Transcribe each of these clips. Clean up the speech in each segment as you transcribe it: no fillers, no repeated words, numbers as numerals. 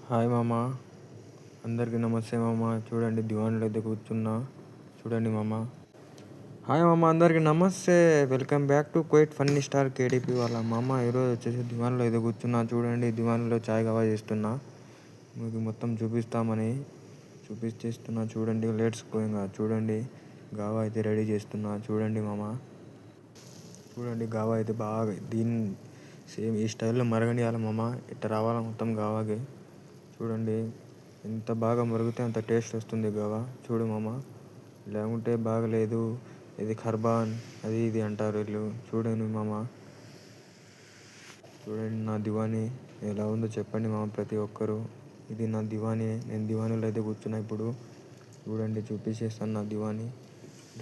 Hi మామ, అందరికీ నమస్తే మామ. చూడండి దివాన్లో అయితే కూర్చున్నా. చూడండి మామ. హాయ్ మామ, అందరికీ నమస్తే. Welcome back to quite funny star KDP వాళ్ళ మామ. ఈరోజు వచ్చేసి దివాన్లో అయితే కూర్చున్నా. చూడండి దివాన్లో చాయ్ గవా చేస్తున్నా. మీకు మొత్తం చూపిస్తున్నా. చూడండి లెట్స్ గోయింగ్. చూడండి గావా అయితే రెడీ చేస్తున్నా. చూడండి మామ. చూడండి గావా అయితే బాగా సేమ్ ఈ స్టైల్లో మరగనియాలి మామ. ఇట్లా రావాలా మొత్తం గావాకి. చూడండి ఎంత బాగా మరిగితే అంత టేస్ట్ వస్తుంది గావా. చూడు మామ, లేకుంటే బాగలేదు, ఇది ఖర్బాన్ అది ఇది అంటారు వీళ్ళు. చూడండి మామ. చూడండి నా దివానీ ఎలా ఉందో చెప్పండి మామ ప్రతి ఒక్కరు. ఇది నా దివానీ. నేను దివానీలో అయితే కూర్చున్నా ఇప్పుడు. చూడండి చూపించేస్తాను నా దివానీ.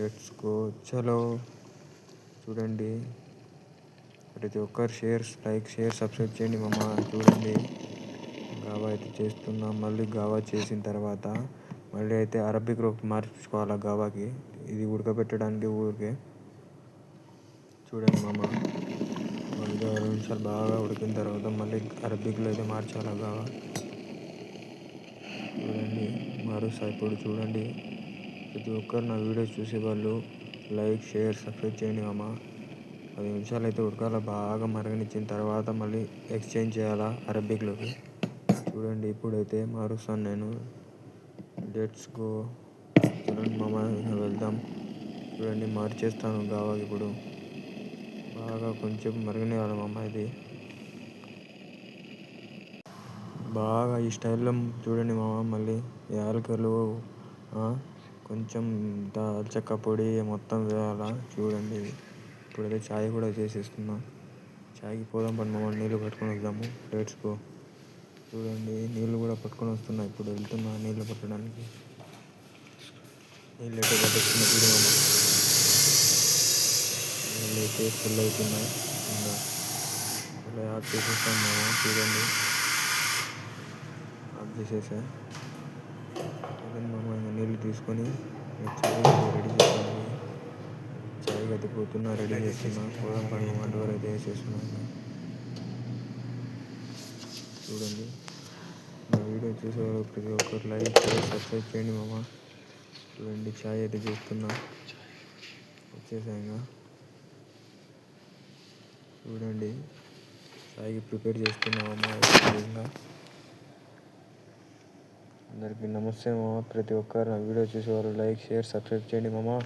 లెట్స్ గో చలో. చూడండి ప్రతి ఒక్కరు లైక్ షేర్ సబ్స్క్రైబ్ చేయండి మామ. చూడండి గావా అయితే చేస్తున్నా. మళ్ళీ గావా చేసిన తర్వాత మళ్ళీ అయితే అరబిక్ మార్చుకోవాలి గావాకి. ఇది ఉడకబెట్టడానికి ఊరికే. చూడండి మామ, మళ్ళీ 2 నిమిషాలు బాగా ఉడికిన తర్వాత మళ్ళీ అరబిక్లో అయితే మార్చాలి గావా. చూడండి మారుస్తా ఇప్పుడు. చూడండి ప్రతి ఒక్కరు నా వీడియోస్ చూసేవాళ్ళు లైక్ షేర్ సబ్స్క్రైబ్ చేయండి మామ. 10 నిమిషాలు అయితే ఉడకాల. బాగా మరగనిచ్చిన తర్వాత మళ్ళీ ఎక్స్చేంజ్ చేయాలా అరబిక్లోకి. చూడండి ఇప్పుడైతే మారుస్తాను నేను. Let's go. చూడండి మామ, వెళ్దాం. చూడండి మార్చేస్తాను గావాకి ఇప్పుడు. బాగా కొంచెం మరగనివ్వాలి మామ. ఇది బాగా ఈ స్టైల్లో చూడండి మామ. మళ్ళీ యాలకులు, కొంచెం దాల్చక్క పొడి మొత్తం వేయాలా. చూడండి ఇప్పుడైతే చాయ్ కూడా చేసేస్తున్నా. చాయ్కి పోదాం పని మామ, నీళ్ళు పట్టుకొని వద్దాము. Let's go. చూడండి నీళ్ళు కూడా పట్టుకొని వస్తున్నా. ఇప్పుడు వెళ్తున్నా నీళ్ళు పట్టడానికి. నీళ్ళు అయితే పట్టేస్తున్నా. చూడు మామ, నీళ్ళు అయితే ఫుల్ అవుతున్నాయి. ఇంకా అలా యాడ్ చేసేస్తాను మామ. చూడండి ఆఫ్ చేసేసా. చూడండి మామ, ఇంకా నీళ్ళు తీసుకొని చాయ్ రెడీ చేస్తాను. చాయ్ అయితే పోతున్నా, రెడీ చేస్తున్నా. పోదాం పని మామ, డోర్ అయితే వేసేస్తున్నా. చూడండి నా వీడియో చూసేవాళ్ళు ప్రతి ఒక్కరు లైక్ షేర్ సబ్స్క్రైబ్ చేయండి మామ. చూడండి చాయ్ అయితే చేస్తున్నా. వచ్చేసా ఇంకా. చూడండి చాయ్కి ప్రిపేర్ చేస్తున్నా మామ. ఇంకా అందరికీ నమస్తే మామ. ప్రతి ఒక్కరు నా వీడియో చూసేవాళ్ళు లైక్ షేర్ సబ్స్క్రైబ్ చేయండి మామ.